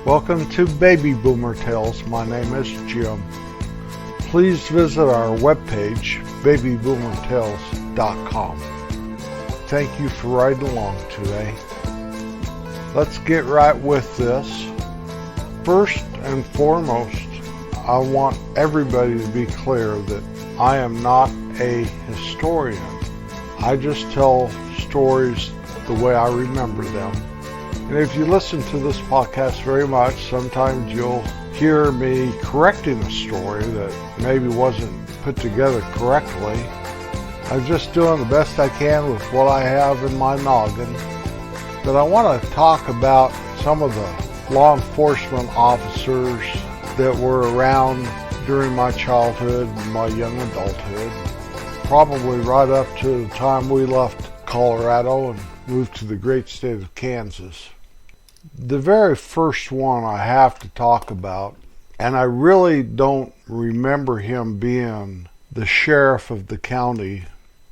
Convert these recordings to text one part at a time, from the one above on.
Welcome to Baby Boomer Tales. My name is Jim. Please visit our webpage, babyboomertales.com. Thank you for riding along today. Let's get right with this. First and foremost, I want everybody to be clear that I am not a historian. I just tell stories the way I remember them. And if you listen to this podcast very much, sometimes you'll hear me correcting a story that maybe wasn't put together correctly. I'm just doing the best I can with what I have in my noggin. But I want to talk about some of the law enforcement officers that were around during my childhood and my young adulthood. Probably right up to the time we left Colorado and moved to the great state of Kansas. The very first one I have to talk about, and I really don't remember him being the sheriff of the county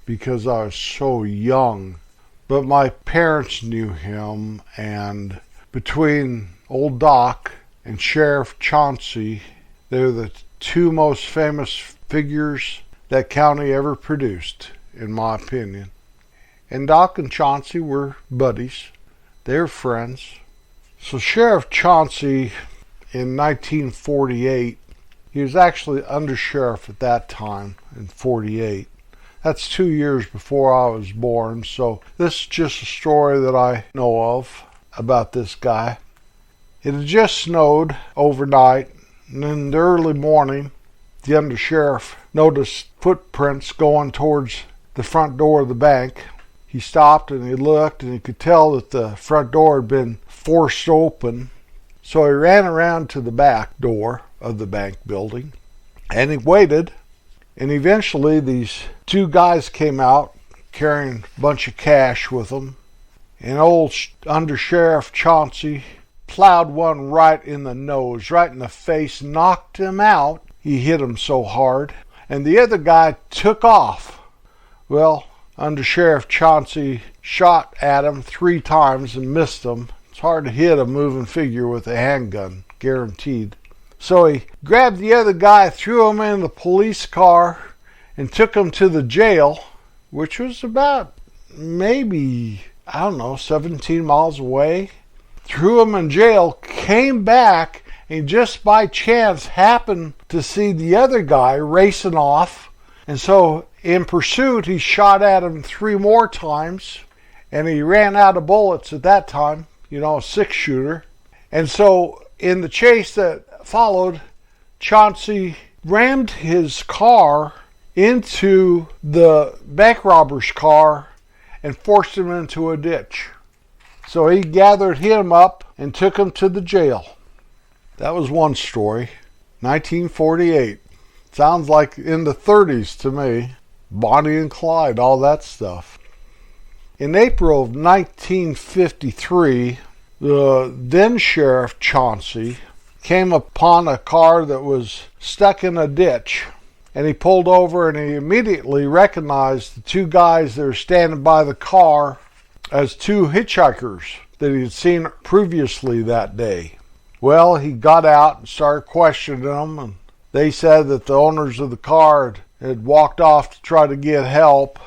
because I was so young, but my parents knew him, and between Old Doc and Sheriff Chauncey, they're the two most famous figures that county ever produced, in my opinion. And Doc and Chauncey were buddies. They were friends. So Sheriff Chauncey, in 1948, he was actually undersheriff at that time, in 48. That's 2 years before I was born, so this is just a story that I know of about this guy. It had just snowed overnight, and in the early morning, the undersheriff noticed footprints going towards the front door of the bank. He stopped and he looked, and he could tell that the front door had been forced open. So he ran around to the back door of the bank building, and he waited. And eventually these two guys came out carrying a bunch of cash with them. And old Undersheriff Chauncey plowed one right in the nose, right in the face, knocked him out. He hit him so hard. And the other guy took off. Well, Undersheriff Chauncey shot at him 3 times and missed him. It's hard to hit a moving figure with a handgun, guaranteed. So he grabbed the other guy, threw him in the police car, and took him to the jail, which was about maybe, 17 miles away. Threw him in jail, came back, and just by chance happened to see the other guy racing off. And so in pursuit, he shot at him 3 more times, and he ran out of bullets at that time, a 6-shooter. And so in the chase that followed, Chauncey rammed his car into the bank robber's car and forced him into a ditch. So he gathered him up and took him to the jail. That was one story. 1948. Sounds like in the 30s to me. Bonnie and Clyde, all that stuff. In April of 1953, the then Sheriff Chauncey came upon a car that was stuck in a ditch. And he pulled over, and he immediately recognized the 2 guys that were standing by the car as 2 hitchhikers that he had seen previously that day. Well, he got out and started questioning them, and they said that the owners of the car had walked off to try to get help,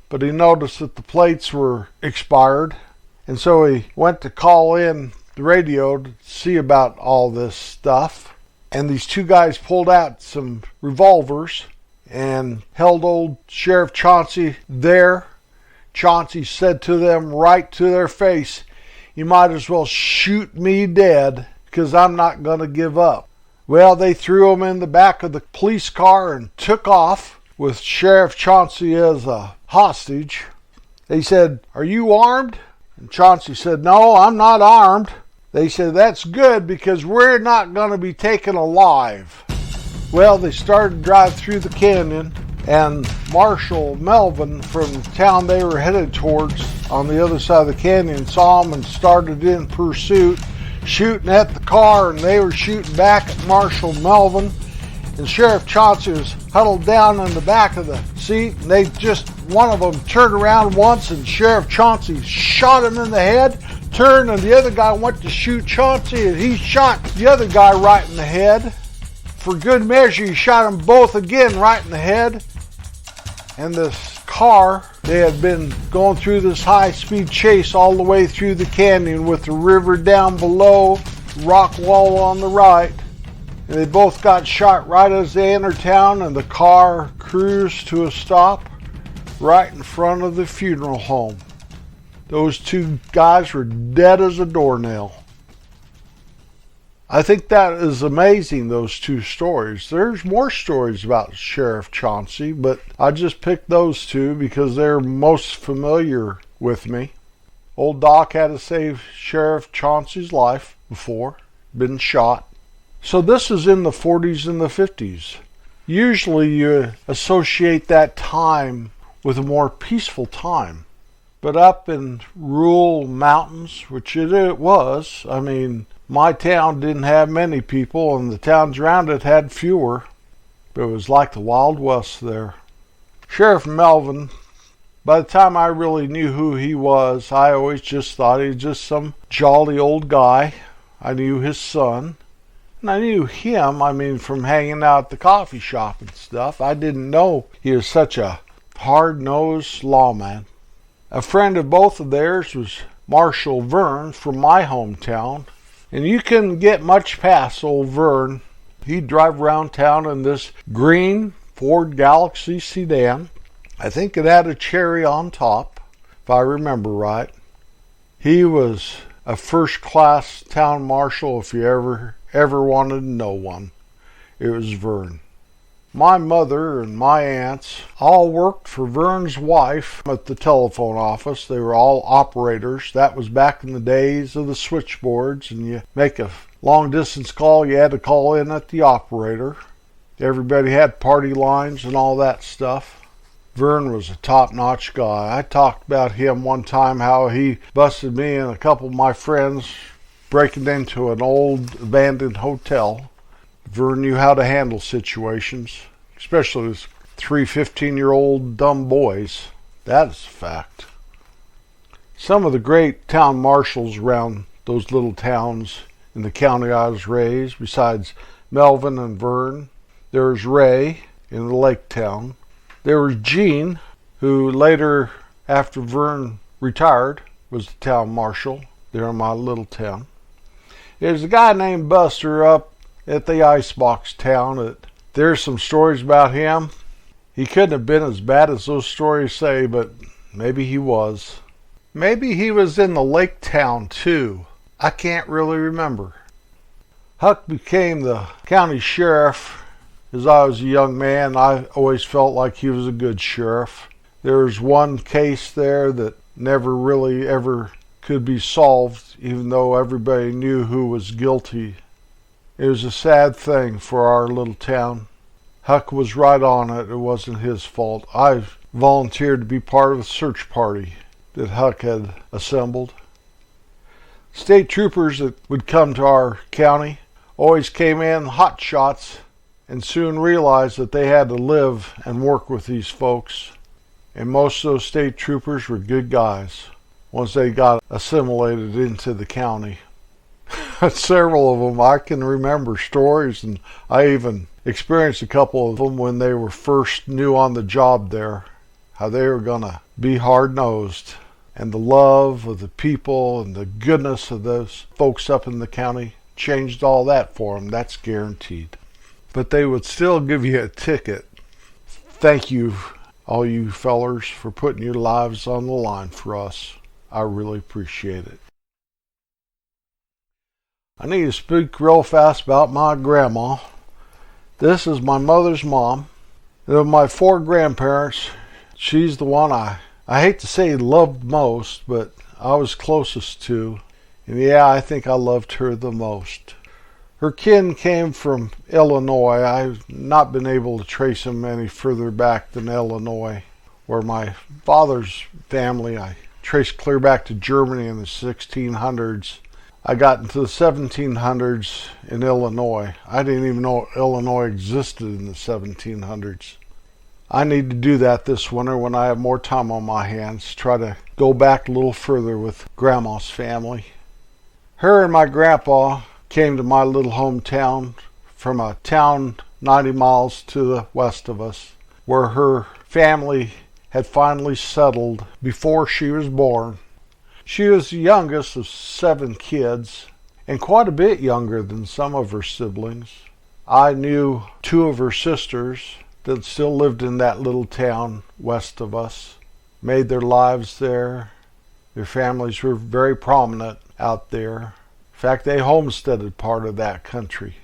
but he noticed that the plates were expired, and so he went to call in the radio to see about all this stuff. And these 2 guys pulled out some revolvers and held old Sheriff Chauncey there. Chauncey said to them right to their face, "You might as well shoot me dead, because I'm not going to give up." Well, they threw him in the back of the police car and took off with Sheriff Chauncey as a hostage. They said, "Are you armed?" And Chauncey said, "No, I'm not armed." They said, "That's good, because we're not going to be taken alive." Well, they started to drive through the canyon, and Marshal Melvin from the town they were headed towards on the other side of the canyon saw them and started in pursuit, shooting at the car, and they were shooting back at Marshal Melvin. And Sheriff Chauncey was huddled down in the back of the seat, and they just one of them turned around once and Sheriff Chauncey shot him in the head, turned, and the other guy went to shoot Chauncey and he shot the other guy right in the head. For good measure, he shot them both again right in the head. And this car, they had been going through this high-speed chase all the way through the canyon with the river down below, rock wall on the right. And they both got shot right as they entered town, and the car cruised to a stop right in front of the funeral home. Those two guys were dead as a doornail. I think that is amazing, those two stories. There's more stories about Sheriff Chauncey, but I just picked those two because they're most familiar with me. Old Doc had to save Sheriff Chauncey's life before, been shot. So this is in the 40s and the 50s. Usually you associate that time with a more peaceful time. But up in rural mountains, which it was, I mean, my town didn't have many people, and the towns around it had fewer. But it was like the Wild West there. Sheriff Melvin, by the time I really knew who he was, I always just thought he was just some jolly old guy. I knew his son. And I knew him, I mean, from hanging out at the coffee shop and stuff. I didn't know he was such a hard-nosed lawman. A friend of both of theirs was Marshall Vern from my hometown. And you couldn't get much past old Vern. He'd drive around town in this green Ford Galaxy sedan. I think it had a cherry on top, if I remember right. He was a first-class town marshal if you ever wanted to know one. It was Vern. My mother and my aunts all worked for Vern's wife at the telephone office. They were all operators. That was back in the days of the switchboards, and you make a long-distance call, you had to call in at the operator. Everybody had party lines and all that stuff. Vern was a top-notch guy. I talked about him one time, how he busted me and a couple of my friends breaking into an old abandoned hotel. Vern knew how to handle situations, especially with 3 15-year-old dumb boys. That is a fact. Some of the great town marshals around those little towns in the county I was raised, besides Melvin and Vern, there was Ray in the lake town. There was Gene, who later, after Vern retired, was the town marshal there in my little town. There's a guy named Buster up at the Icebox town. There's some stories about him. He couldn't have been as bad as those stories say, but maybe he was. Maybe he was in the lake town too. I can't really remember. Huck became the county sheriff as I was a young man. I always felt like he was a good sheriff. There was one case there that never really ever could be solved, even though everybody knew who was guilty. It was a sad thing for our little town. Huck was right on it. It wasn't his fault. I volunteered to be part of the search party that Huck had assembled. State troopers that would come to our county always came in hot shots and soon realized that they had to live and work with these folks. And most of those state troopers were good guys once they got assimilated into the county. Several of them, I can remember stories, and I even experienced a couple of them when they were first new on the job there, how they were going to be hard-nosed. And the love of the people and the goodness of those folks up in the county changed all that for them. That's guaranteed. But they would still give you a ticket. Thank you, all you fellers, for putting your lives on the line for us. I really appreciate it. I need to speak real fast about my grandma. This is my mother's mom. And of my 4 grandparents, she's the one I hate to say loved most, but I was closest to. And yeah, I think I loved her the most. Her kin came from Illinois. I've not been able to trace them any further back than Illinois, where my father's family, I traced clear back to Germany in the 1600s. I got into the 1700s in Illinois. I didn't even know Illinois existed in the 1700s. I need to do that this winter when I have more time on my hands. Try to go back a little further with Grandma's family. Her and my grandpa came to my little hometown from a town 90 miles to the west of us, where her family had finally settled before she was born. She was the youngest of 7 kids, and quite a bit younger than some of her siblings. I knew 2 of her sisters that still lived in that little town west of us, made their lives there. Their families were very prominent out there. In fact, they homesteaded part of that country.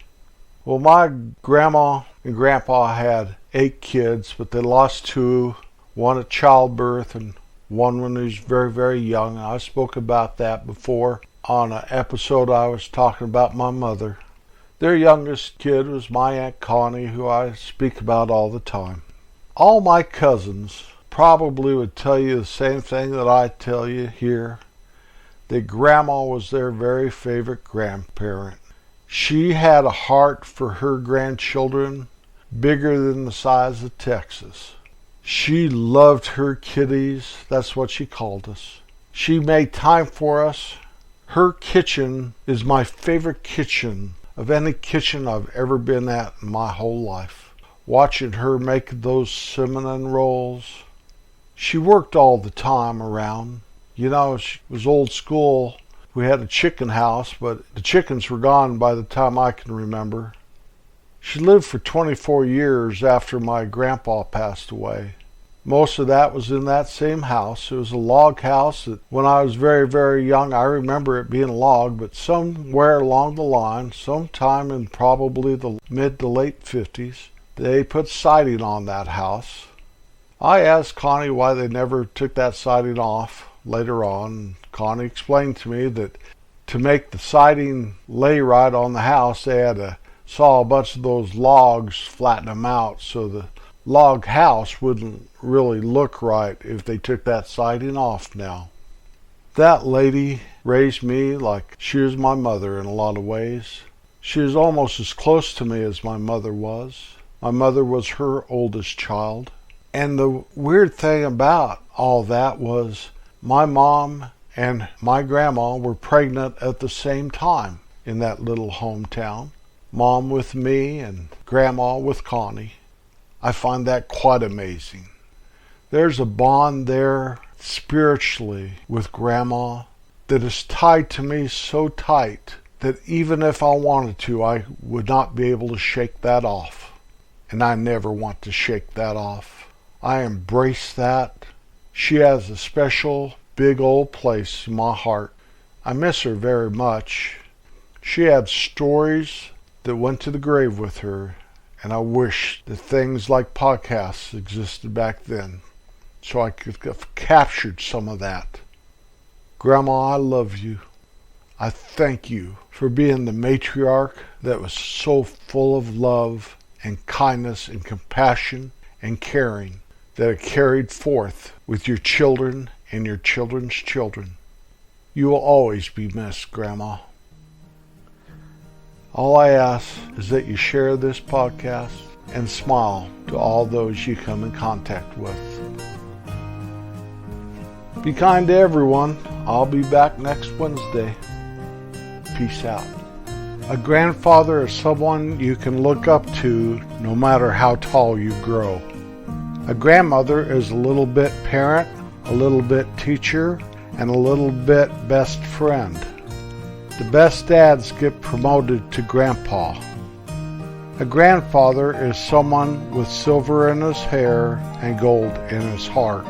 Well, my grandma and grandpa had 8 kids, but they lost 2, one at childbirth and one when he was very, very young. I spoke about that before on an episode I was talking about my mother. Their youngest kid was my Aunt Connie, who I speak about all the time. All my cousins probably would tell you the same thing that I tell you here, that Grandma was their very favorite grandparent. She had a heart for her grandchildren bigger than the size of Texas. She loved her kiddies. That's what she called us. She made time for us. Her kitchen is my favorite kitchen of any kitchen I've ever been at in my whole life. Watching her make those cinnamon rolls. She worked all the time around. You know, she was old school. We had a chicken house, but the chickens were gone by the time I can remember. She lived for 24 years after my grandpa passed away. Most of that was in that same house. It was a log house that when I was very, very young, I remember it being a log, but somewhere along the line, sometime in probably the mid to late 50s, they put siding on that house. I asked Connie why they never took that siding off later on. Connie explained to me that to make the siding lay right on the house, they had to saw a bunch of those logs, flatten them out so the log house wouldn't really look right if they took that siding off now. That lady raised me like she was my mother in a lot of ways. She was almost as close to me as my mother was. My mother was her oldest child. And the weird thing about all that was my mom and my grandma were pregnant at the same time in that little hometown. Mom with me and Grandma with Connie. I find that quite amazing. There's a bond there spiritually with Grandma that is tied to me so tight that even if I wanted to, I would not be able to shake that off. And I never want to shake that off. I embrace that. She has a special, big old place in my heart. I miss her very much. She had stories that went to the grave with her, and I wish that things like podcasts existed back then so I could have captured some of that. Grandma, I love you. I thank you for being the matriarch that was so full of love and kindness and compassion and caring that it carried forth with your children and your children's children. You will always be missed, Grandma. All I ask is that you share this podcast and smile to all those you come in contact with. Be kind to everyone. I'll be back next Wednesday. Peace out. A grandfather is someone you can look up to no matter how tall you grow. A grandmother is a little bit parent, a little bit teacher, and a little bit best friend. The best dads get promoted to grandpa. A grandfather is someone with silver in his hair and gold in his heart.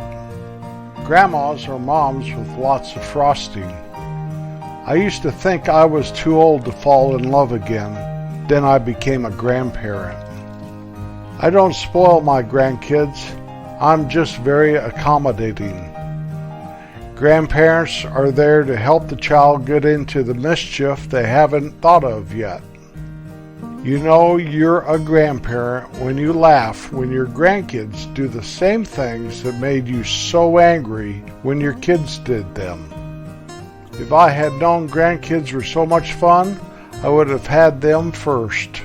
Grandmas are moms with lots of frosting. I used to think I was too old to fall in love again. Then I became a grandparent. I don't spoil my grandkids. I'm just very accommodating. Grandparents are there to help the child get into the mischief they haven't thought of yet. You know you're a grandparent when you laugh when your grandkids do the same things that made you so angry when your kids did them. If I had known grandkids were so much fun, I would have had them first.